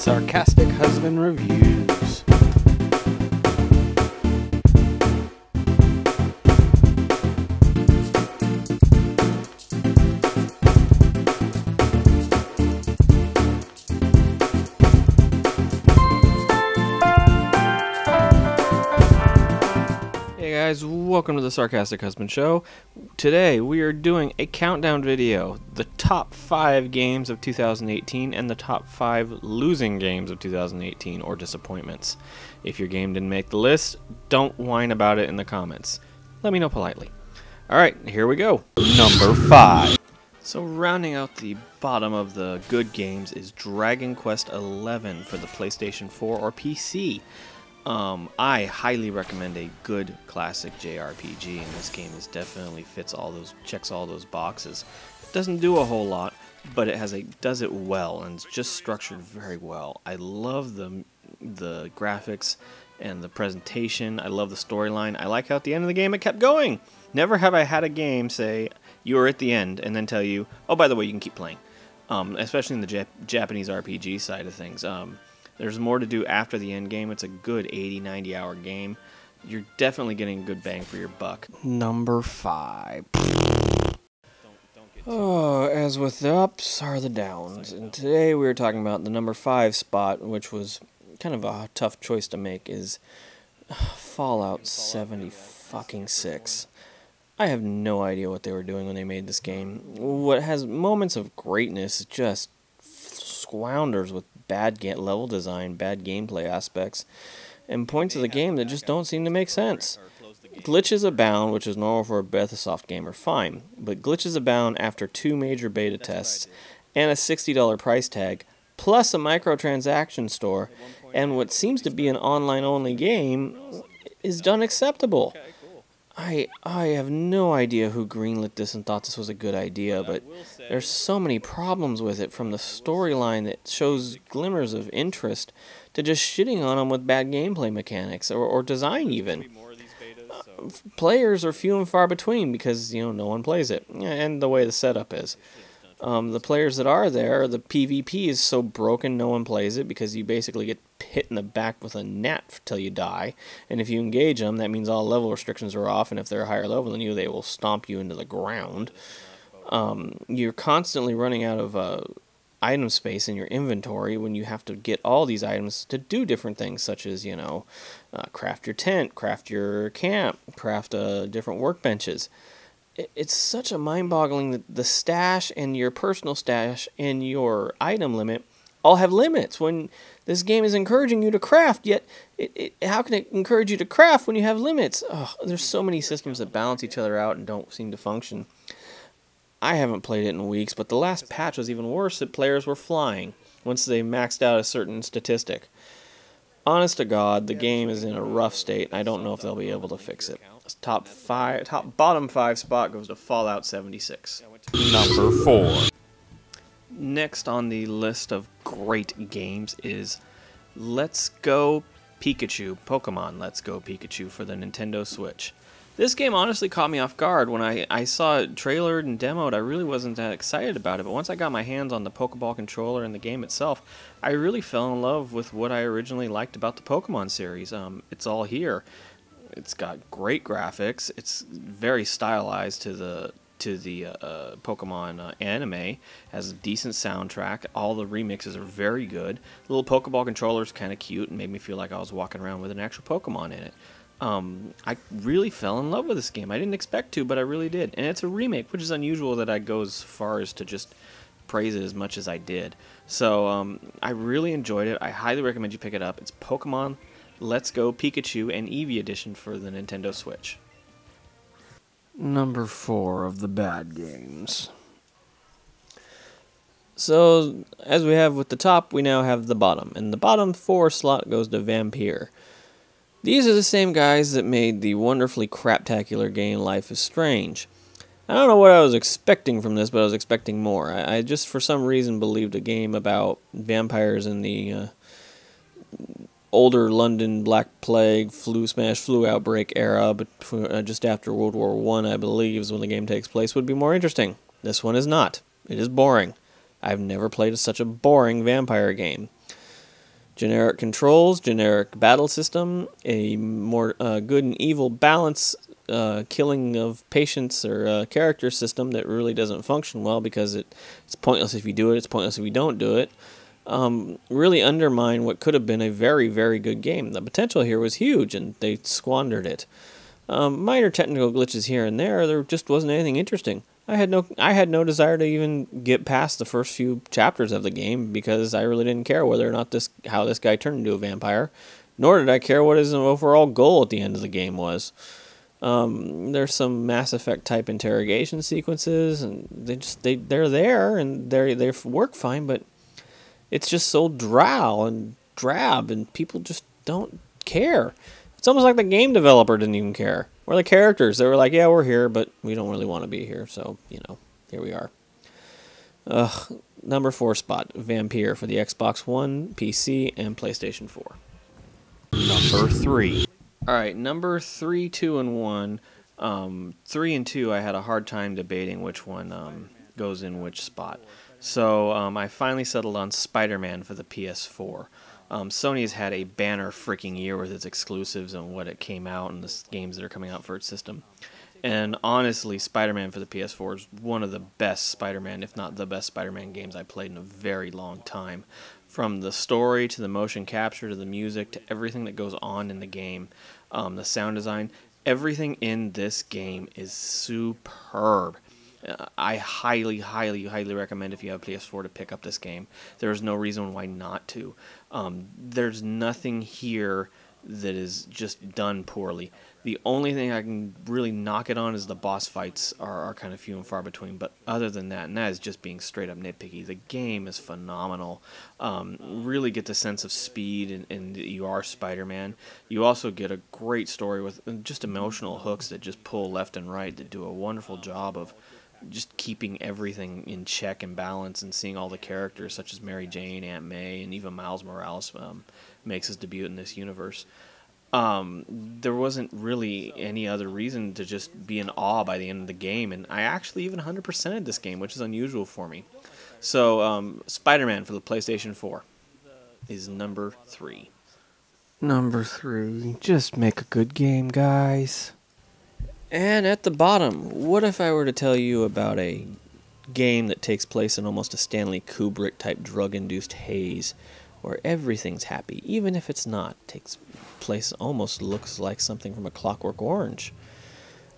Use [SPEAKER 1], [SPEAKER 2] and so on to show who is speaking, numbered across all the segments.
[SPEAKER 1] Sarcastic Husband Reviews. Hey guys, welcome to the Sarcastic Husband Show. Today we are doing a countdown video, the top 5 games of 2018 and the top 5 losing games of 2018 or disappointments. If your game didn't make the list, don't whine about it in the comments. Let me know politely. Alright, here we go. Number 5. So rounding out the bottom of the good games is Dragon Quest XI for the PlayStation 4 or PC. I highly recommend a good classic JRPG, and this game definitely checks all those boxes. It doesn't do a whole lot, but it does it well, and it's just structured very well. I love the graphics and the presentation. I love the storyline. I like how at the end of the game it kept going. Never have I had a game say you are at the end and then tell you, oh, by the way, you can keep playing. Especially in the Japanese RPG side of things. There's more to do after the end game. It's a good 80-90 hour game. You're definitely getting a good bang for your buck. Number 5. Oh, as with the ups are the downs. And today we were talking about the number 5 spot, which was kind of a tough choice to make, is Fallout 76. I have no idea what they were doing when they made this game. What has moments of greatness just squanders with bad level design, bad gameplay aspects, and points of the game that just don't seem to make sense. Glitches abound, which is normal for a Bethesda game, are fine, but glitches abound after 2 major beta tests and a $60 price tag, plus a microtransaction store, and what seems to be an online-only game is done acceptable. I have no idea who greenlit this and thought this was a good idea, but there's so many problems with it, from the storyline that shows glimmers of interest to just shitting on them with bad gameplay mechanics or design even. Players are few and far between because, no one plays it, and the way the setup is. The players that are there, the PvP is so broken no one plays it because you basically get hit in the back with a net till you die, and if you engage them, that means all level restrictions are off, and if they're a higher level than you, they will stomp you into the ground. You're constantly running out of item space in your inventory when you have to get all these items to do different things, such as, craft your tent, craft your camp, craft different workbenches. It's such a mind-boggling that the stash and your personal stash and your item limit all have limits when this game is encouraging you to craft, yet how can it encourage you to craft when you have limits? Oh, there's so many systems that balance each other out and don't seem to function. I haven't played it in weeks, but the last patch was even worse, that players were flying once they maxed out a certain statistic. Honest to God, the game is in a rough state, and I don't know if they'll be able to fix it. Bottom 5 spot goes to Fallout 76. Number 4. Next on the list of great games is Let's Go Pikachu, Pokemon Let's Go Pikachu for the Nintendo Switch. This game honestly caught me off guard. When I saw it trailered and demoed, I really wasn't that excited about it, but once I got my hands on the Pokeball controller and the game itself, I really fell in love with what I originally liked about the Pokemon series. It's all here. It's got great graphics. It's very stylized to the Pokemon anime. Has a decent soundtrack. All the remixes are very good. The little Pokeball controller's kind of cute and made me feel like I was walking around with an actual Pokemon in it. I really fell in love with this game. I didn't expect to, but I really did. And it's a remake, which is unusual that I go as far as to just praise it as much as I did. So I really enjoyed it. I highly recommend you pick it up. It's Pokemon Let's Go Pikachu and Eevee Edition for the Nintendo Switch. Number 4 of the bad games. So, as we have with the top, we now have the bottom. And the bottom 4 slot goes to Vampir. These are the same guys that made the wonderfully craptacular game Life is Strange. I don't know what I was expecting from this, but I was expecting more. I just, for some reason, believed a game about vampires in the older London Black Plague, flu outbreak era, but just after World War I believe, is when the game takes place, would be more interesting. This one is not. It is boring. I've never played such a boring vampire game. Generic controls, generic battle system, a more good and evil balance, killing of patients or character system that really doesn't function well because it's pointless if you do it, it's pointless if you don't do it. Really undermine what could have been a very, very good game. The potential here was huge, and they squandered it. Minor technical glitches here and there just wasn't anything interesting. I had no desire to even get past the first few chapters of the game because I really didn't care whether or not how this guy turned into a vampire, nor did I care what his overall goal at the end of the game was. There's some Mass Effect type interrogation sequences, and they're there and they work fine, but it's just so drow and drab, and people just don't care. It's almost like the game developer didn't even care. Or the characters, they were like, yeah, we're here, but we don't really want to be here, so, here we are. Number 4 spot, Vampir for the Xbox One, PC, and PlayStation 4.
[SPEAKER 2] Number 3.
[SPEAKER 1] Alright, number 3, 2, and 1. 3 and 2, I had a hard time debating which one goes in which spot. So I finally settled on SpiderMan for the PS4. Sony has had a banner freaking year with its exclusives and what it came out and the games that are coming out for its system. And honestly, Spider-Man for the PS4 is one of the best Spider-Man, if not the best Spider-Man games I played in a very long time. From the story to the motion capture to the music to everything that goes on in the game, the sound design, everything in this game is superb. I highly, highly, highly recommend if you have a PS4 to pick up this game. There is no reason why not to. There's nothing here that is just done poorly. The only thing I can really knock it on is the boss fights are kind of few and far between. But other than that, and that is just being straight up nitpicky, the game is phenomenal. Really get the sense of speed and you are Spider-Man. You also get a great story with just emotional hooks that just pull left and right that do a wonderful job of just keeping everything in check and balance, and seeing all the characters such as Mary Jane, Aunt May, and even Miles Morales makes his debut in this universe. There wasn't really any other reason to just be in awe by the end of the game, and I actually even 100%ed this game, which is unusual for me. So Spider-Man for the PlayStation 4 is number 3.
[SPEAKER 2] Number 3. Just make a good game, guys.
[SPEAKER 1] And at the bottom, what if I were to tell you about a game that takes place in almost a Stanley Kubrick-type drug-induced haze, where everything's happy, even if it's not. Takes place, almost looks like something from A Clockwork Orange.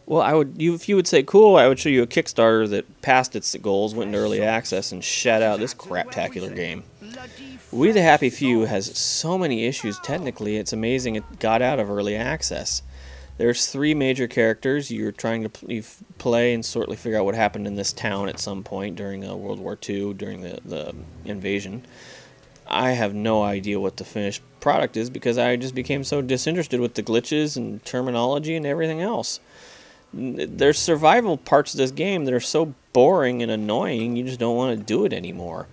[SPEAKER 1] Well, if you would say cool, I would show you a Kickstarter that passed its goals, went into early access, and shat out this craptacular game. We the Happy Few has so many issues technically, it's amazing it got out of early access. There's 3 major characters. You're trying to play and sort of figure out what happened in this town at some point during World War II, during the invasion. I have no idea what the finished product is because I just became so disinterested with the glitches and terminology and everything else. There's survival parts of this game that are so boring and annoying you just don't want to do it anymore.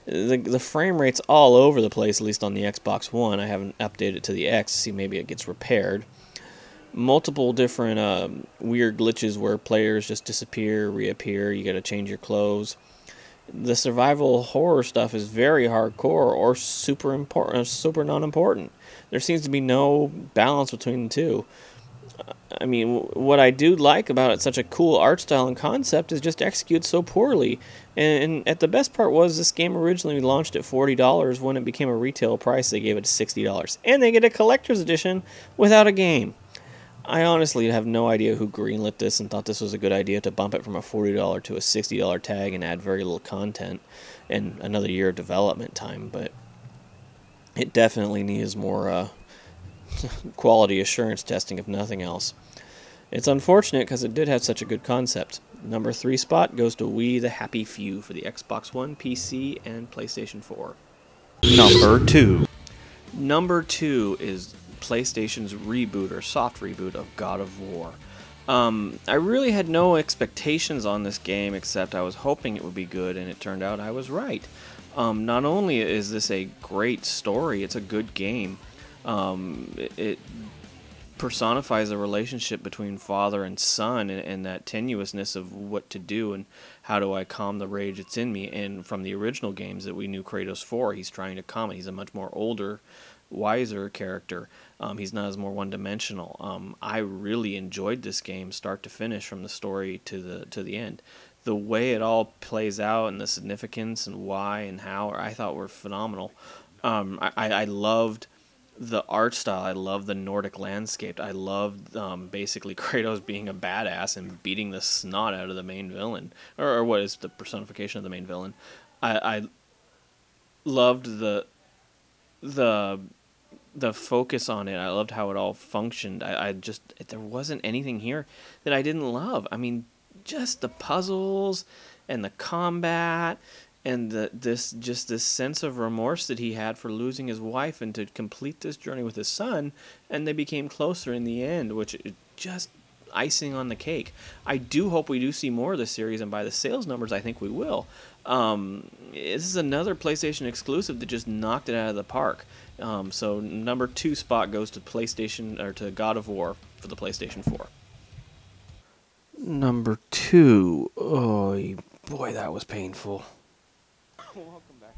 [SPEAKER 1] The frame rate's all over the place, at least on the Xbox One. I haven't updated it to the X to see maybe it gets repaired. Multiple different weird glitches where players just disappear, reappear, you gotta change your clothes. The survival horror stuff is very hardcore or super important, super non-important. There seems to be no balance between the two. I mean, what I do like about it, such a cool art style and concept, is just executed so poorly. And at the best part was this game originally launched at $40. When it became a retail price, they gave it $60. And they get a collector's edition without a game. I honestly have no idea who greenlit this and thought this was a good idea to bump it from a $40 to a $60 tag and add very little content and another year of development time, but it definitely needs more quality assurance testing, if nothing else. It's unfortunate because it did have such a good concept. Number 3 spot goes to We the Happy Few for the Xbox One, PC, and PlayStation 4.
[SPEAKER 2] Number 2.
[SPEAKER 1] Number 2 is PlayStation's reboot or soft reboot of God of War. I really had no expectations on this game except I was hoping it would be good, and it turned out I was right. Not only is this a great story, it's a good game. It personifies the relationship between father and son, and that tenuousness of what to do and how do I calm the rage that's in me. And from the original games that we knew Kratos for, he's trying to calm it. He's a much more older, wiser character. He's not as more one-dimensional. I really enjoyed this game start to finish, from the story to the end. The way it all plays out and the significance and why and how, I thought were phenomenal. I loved the art style. I loved the Nordic landscape. I loved basically Kratos being a badass and beating the snot out of the main villain, or what is the personification of the main villain. I loved the focus on it. I loved how it all functioned. I just, there wasn't anything here that I didn't love. I mean, just the puzzles and the combat and this sense of remorse that he had for losing his wife, and to complete this journey with his son, and they became closer in the end, which is just icing on the cake. I do hope we do see more of this series, and by the sales numbers, I think we will. This is another PlayStation exclusive that just knocked it out of the park. So number 2 spot goes to PlayStation, or to God of War for the PlayStation 4.
[SPEAKER 2] Number 2. Oh, boy, that was painful.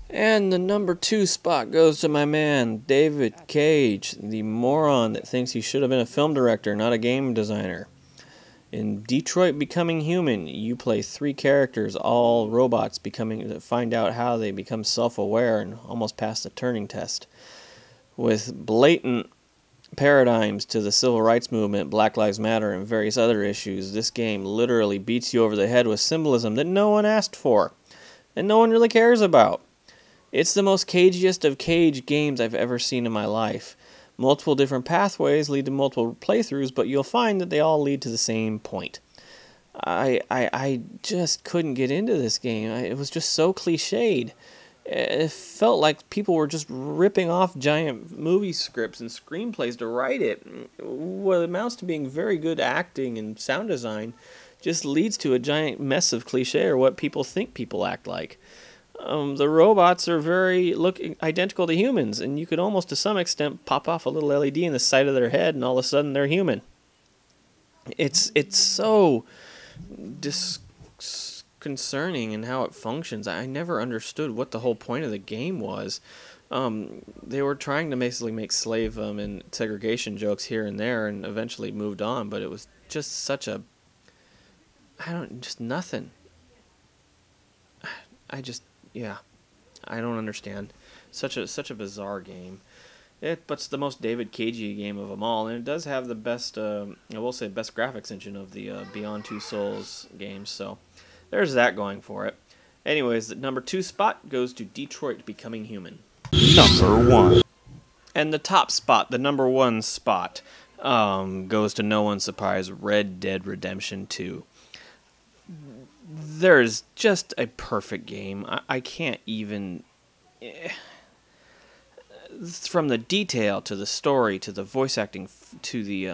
[SPEAKER 1] And the number 2 spot goes to my man, David Cage, the moron that thinks he should have been a film director, not a game designer. In Detroit Becoming Human, you play 3 characters, all robots, find out how they become self-aware and almost pass the Turing test. With blatant paradigms to the civil rights movement, Black Lives Matter, and various other issues, this game literally beats you over the head with symbolism that no one asked for, and no one really cares about. It's the most cagiest of Cage games I've ever seen in my life. Multiple different pathways lead to multiple playthroughs, but you'll find that they all lead to the same point. I just couldn't get into this game. It was just so cliched. It felt like people were just ripping off giant movie scripts and screenplays to write it. What amounts to being very good acting and sound design just leads to a giant mess of cliche, or what people think people act like. The robots are look identical to humans, and you could almost, to some extent, pop off a little LED in the side of their head, and all of a sudden they're human. It's so disconcerting in how it functions. I never understood what the whole point of the game was. They were trying to basically make slave and segregation jokes here and there, and eventually moved on, but it was just such a... just nothing. Yeah, I don't understand. Such a bizarre game. But it's the most David Cagey game of them all, and it does have the best, I will say, best graphics engine of the Beyond Two Souls games. So there's that going for it. Anyways, the number 2 spot goes to Detroit Becoming Human.
[SPEAKER 2] Number 1.
[SPEAKER 1] And the top spot, the number 1 spot, goes to no one's surprise, Red Dead Redemption 2. There's just a perfect game. I can't even... From the detail, to the story, to the voice acting, to the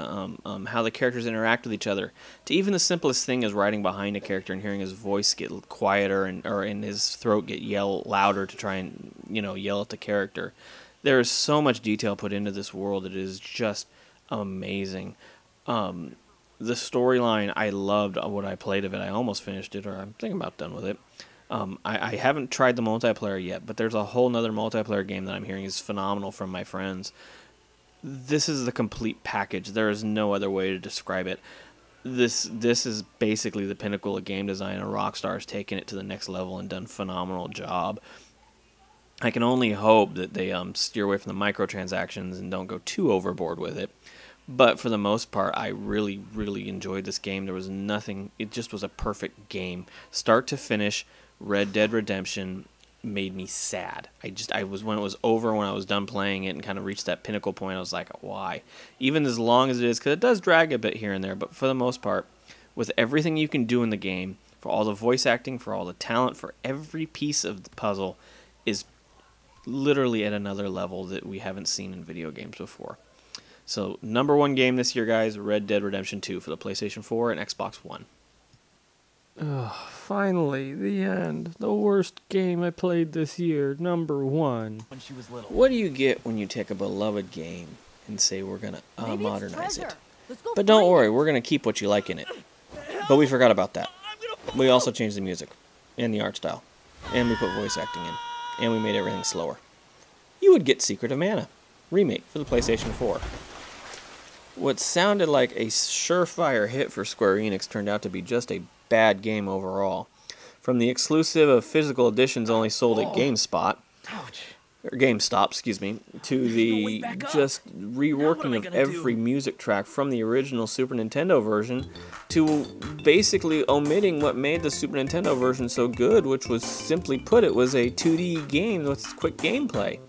[SPEAKER 1] how the characters interact with each other, to even the simplest thing as riding behind a character and hearing his voice get quieter, or in his throat get louder to try and yell at the character. There is so much detail put into this world. It is just amazing. The storyline, I loved what I played of it. I almost finished it, or I'm thinking about done with it. I haven't tried the multiplayer yet, but there's a whole nother multiplayer game that I'm hearing is phenomenal from my friends. This is the complete package. There is no other way to describe it. This is basically the pinnacle of game design, and Rockstar has taken it to the next level and done a phenomenal job. I can only hope that they steer away from the microtransactions and don't go too overboard with it. But for the most part, I really, really enjoyed this game. There was nothing... It just was a perfect game. Start to finish, Red Dead Redemption made me sad. I was, when it was over, when I was done playing it and kind of reached that pinnacle point, I was like, why? Even as long as it is, because it does drag a bit here and there, but for the most part, with everything you can do in the game, for all the voice acting, for all the talent, for every piece of the puzzle, is literally at another level that we haven't seen in video games before. So, number 1 game this year, guys, Red Dead Redemption 2 for the PlayStation 4 and Xbox One.
[SPEAKER 2] Finally, the end. The worst game I played this year, number 1.
[SPEAKER 3] When she was little.
[SPEAKER 1] What do you get when you take a beloved game and say we're going to modernize it. But don't worry, we're going to keep what you like in it. But we forgot about that. We also changed the music and the art style. And we put voice acting in. And we made everything slower. You would get Secret of Mana remake for the PlayStation 4. What sounded like a surefire hit for Square Enix turned out to be just a bad game overall. From the exclusive of physical editions only sold at GameStop, to the just reworking of every music track from the original Super Nintendo version, to basically omitting what made the Super Nintendo version so good, which was, simply put, it was a 2D game with quick gameplay.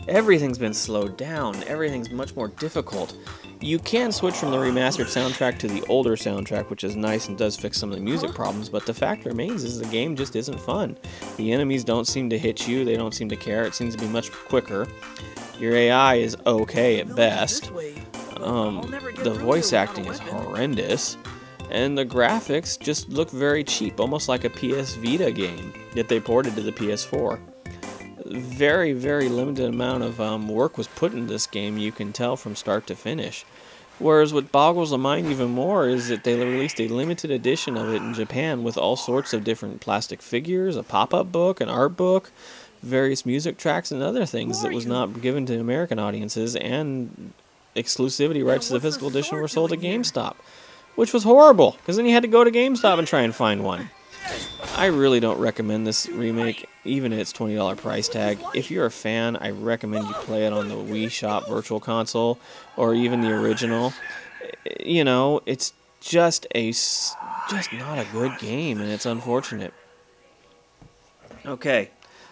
[SPEAKER 1] Everything's been slowed down, everything's much more difficult. You can switch from the remastered soundtrack to the older soundtrack, which is nice and does fix some of the music problems, but the fact remains is the game just isn't fun. The enemies don't seem to hit you, they don't seem to care, it seems to be much quicker. Your AI is okay at best. The voice acting is horrendous. And the graphics just look very cheap, almost like a PS Vita game that they ported to the PS4. Very, very limited amount of work was put into this game, you can tell from start to finish. Whereas what boggles the mind even more is that they released a limited edition of it in Japan with all sorts of different plastic figures, a pop-up book, an art book, various music tracks, and other things that was not given to American audiences, and exclusivity rights to the physical edition were sold at GameStop, which was horrible, because then you had to go to GameStop and try and find one. I really don't recommend this remake, even at its $20 price tag. If you're a fan, I recommend you play it on the Wii Shop Virtual Console, or even the original. You know, it's just not a good game, and it's unfortunate. Okay,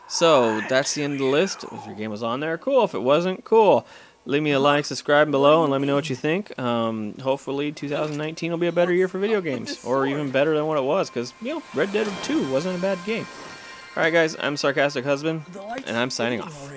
[SPEAKER 1] so that's the end of the list. If your game was on there, cool. If it wasn't, cool. Leave me a like, subscribe below, and let me know what you think. Hopefully 2019 will be a better year for video games, or even better than what it was, because, you know, Red Dead 2 wasn't a bad game. Alright guys, I'm Sarcastic Husband, and I'm signing off.